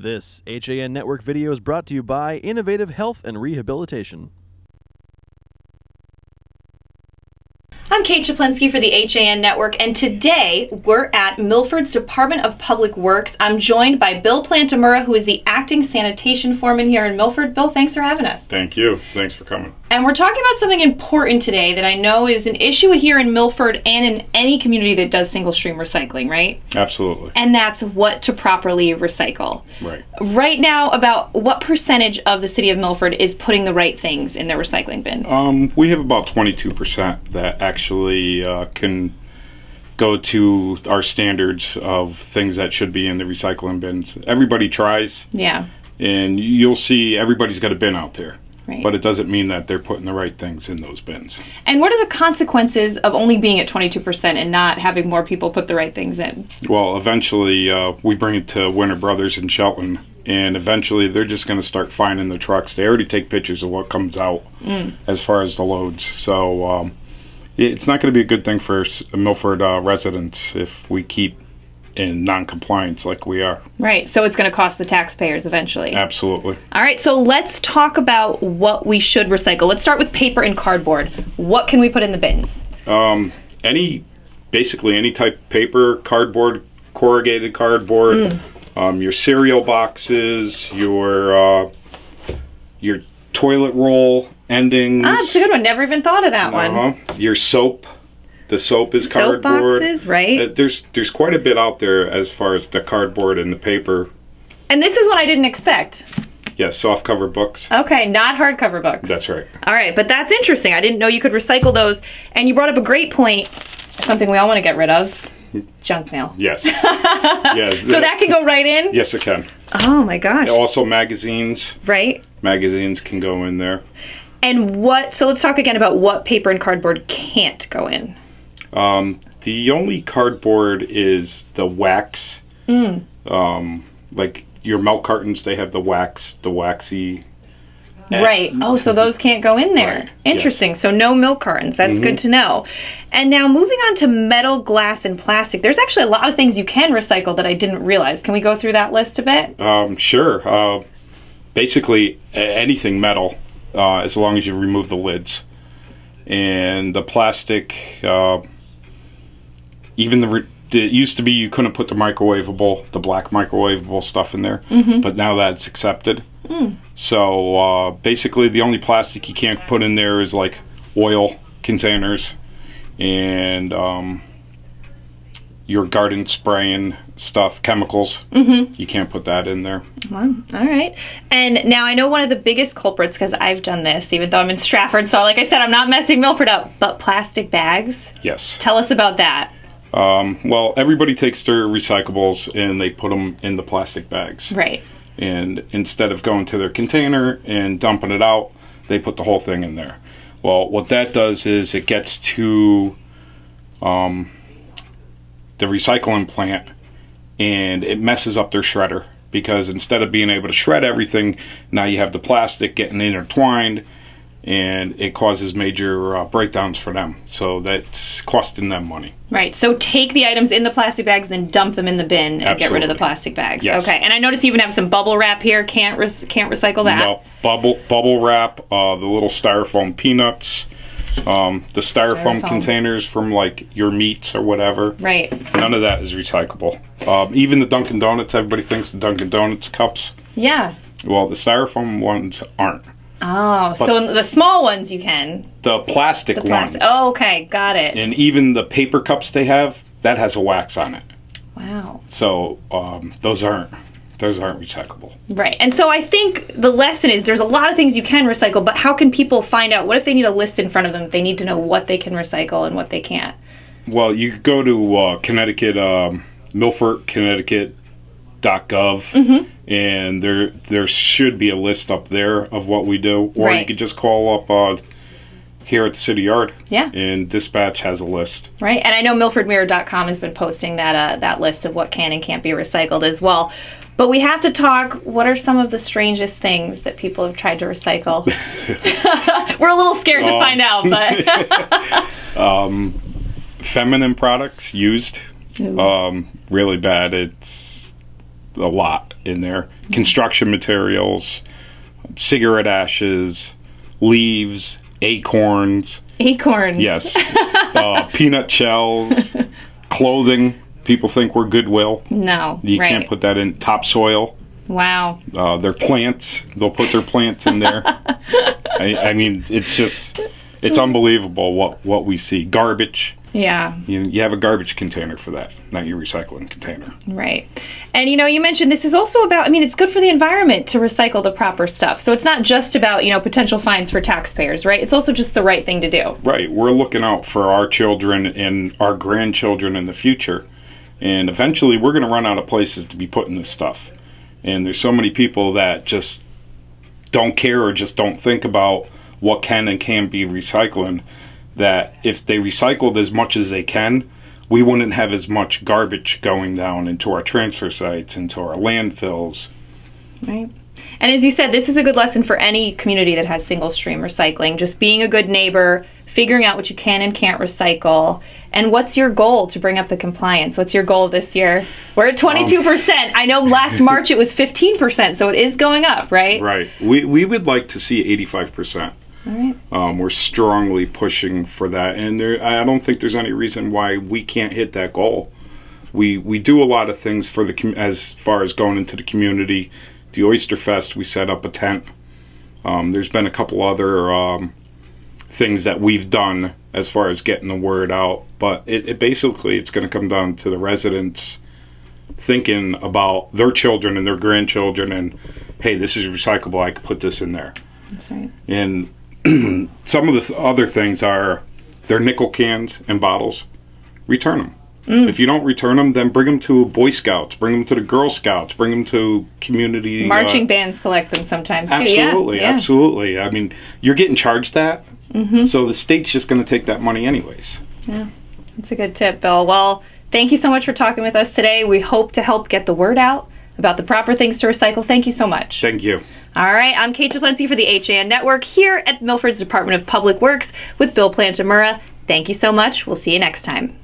This HAN Network video is brought to you by Innovative Health and Rehabilitation. I'm Kate Czaplinski for the HAN Network, and today we're at Milford's Department of Public Works. I'm joined by Bill Plantamura, who is the acting sanitation foreman here in Milford. Bill, thanks for having us. Thank you. Thanks for coming. And we're talking about something important today that I know is an issue here in Milford and in any community that does single-stream recycling, right? Absolutely. And that's what to properly recycle. Right. Right now, about what percentage of the City of Milford is putting the right things in their recycling bin? We have about 22% that actually can go to our standards of things that should be in the recycling bins. Everybody tries. Yeah. And you'll see everybody's got a bin out there. Right. But it doesn't mean that they're putting the right things in those bins. And what are the consequences of only being at 22% and not having more people put the right things in? Well, eventually we bring it to Winter Brothers in Shelton, and eventually they're just going to start finding the trucks. They already take pictures of what comes out as far as the loads. So it's not going to be a good thing for Milford residents if we keep in non-compliance like we are. Right, so it's going to cost the taxpayers eventually. Absolutely. All right, so let's talk about what we should recycle. Let's start with paper and cardboard. What can we put in the bins? Basically any type of paper, cardboard, corrugated cardboard, your cereal boxes, your toilet roll endings. Ah, that's a good one. Never even thought of that one. Your soap. The soap is cardboard. Soap boxes, right? There's quite a bit out there as far as the cardboard and the paper. And this is what I didn't expect. Yes, soft cover books. Okay, not hardcover books. That's right. All right, but that's interesting. I didn't know you could recycle those. And you brought up a great point, something we all want to get rid of. Junk mail. Yes. Yeah. So that can go right in? Yes, it can. Oh my gosh. Also magazines. Right. Magazines can go in there. And so let's talk again about what paper and cardboard can't go in. The only cardboard is the wax. Like your milk cartons, they have the waxy. Right. Oh, so those can't go in there. Right. Interesting. Yes. So no milk cartons. That's good to know. And now moving on to metal, glass, and plastic. There's actually a lot of things you can recycle that I didn't realize. Can we go through that list a bit? Sure. Basically anything metal, as long as you remove the lids. And the plastic, even it used to be you couldn't put the black microwavable stuff in there, but now that's accepted. So basically the only plastic you can't put in there is like oil containers and your garden spraying stuff, chemicals. You can't put that in there. Well, all right. And now I know one of the biggest culprits, because I've done this, even though I'm in Stratford, so like I said, I'm not messing Milford up, but plastic bags. Yes. Tell us about that. Well, everybody takes their recyclables and they put them in the plastic bags. Right. And instead of going to their container and dumping it out, they put the whole thing in there. Well, what that does is it gets to the recycling plant and it messes up their shredder, because instead of being able to shred everything, now you have the plastic getting intertwined and it causes major breakdowns for them. So that's costing them money. Right. So take the items in the plastic bags, then dump them in the bin and get rid of the plastic bags. Yes. Okay. And I noticed you even have some bubble wrap here. Can't recycle that. No, bubble wrap, the little styrofoam peanuts, the styrofoam containers from like your meats or whatever. Right. None of that is recyclable. Even the Dunkin' Donuts, everybody thinks the Dunkin' Donuts cups. Yeah. Well, the styrofoam ones aren't. Oh, so the small ones you can. The plastic ones. Oh, okay, got it. And even the paper cups they have, that has a wax on it. Wow. So those aren't recyclable. Right. And so I think the lesson is there's a lot of things you can recycle, but how can people find out? What if they need a list in front of them? They need to know what they can recycle and what they can't. Well, you could go to Connecticut, Milford, Connecticut.gov, and there should be a list up there of what we do. Or you could just call up here at the city yard. Yeah. And dispatch has a list. Right. And I know MilfordMirror.com has been posting that list of what can and can't be recycled as well. But we have to talk, what are some of the strangest things that people have tried to recycle? We're a little scared to find out, but... feminine products used. Really bad. It's a lot. in there. Construction materials, cigarette ashes, leaves, acorns. Acorns. Yes. Peanut shells, clothing. People think we're Goodwill. No. You can't put that in. Topsoil. Wow. Their plants. They'll put their plants in there. I mean, it's unbelievable what we see. Garbage. Yeah. You have a garbage container for that, not your recycling container. Right. And, you mentioned this is also about, it's good for the environment to recycle the proper stuff. So it's not just about, potential fines for taxpayers, right? It's also just the right thing to do. Right. We're looking out for our children and our grandchildren in the future. And eventually we're going to run out of places to be putting this stuff. And there's so many people that just don't care or just don't think about what can and can't be recycling, that if they recycled as much as they can, we wouldn't have as much garbage going down into our transfer sites, into our landfills. Right. And as you said, this is a good lesson for any community that has single stream recycling. Just being a good neighbor, figuring out what you can and can't recycle. And what's your goal to bring up the compliance? What's your goal this year? We're at 22%. I know last March it was 15%, so it is going up, right? Right. We would like to see 85%. All right. We're strongly pushing for that, and I don't think there's any reason why we can't hit that goal. We do a lot of things for as far as going into the community. The Oyster Fest, we set up a tent. There's been a couple other things that we've done as far as getting the word out, but it basically it's going to come down to the residents thinking about their children and their grandchildren, and hey, this is recyclable. I could put this in there. That's right. And some of the other things are they're nickel cans and bottles. Return them. If you don't return them, then bring them to Boy Scouts, bring them to the Girl Scouts, bring them to community. Marching bands collect them sometimes too. Absolutely, Yeah. absolutely. I mean, you're getting charged that, so the state's just going to take that money anyways. Yeah, that's a good tip, Bill. Well, thank you so much for talking with us today. We hope to help get the word out about the proper things to recycle. Thank you so much. Thank you. All right, I'm Kate Czaplinski for the HAN Network here at Milford's Department of Public Works with Bill Plantamura. Thank you so much. We'll see you next time.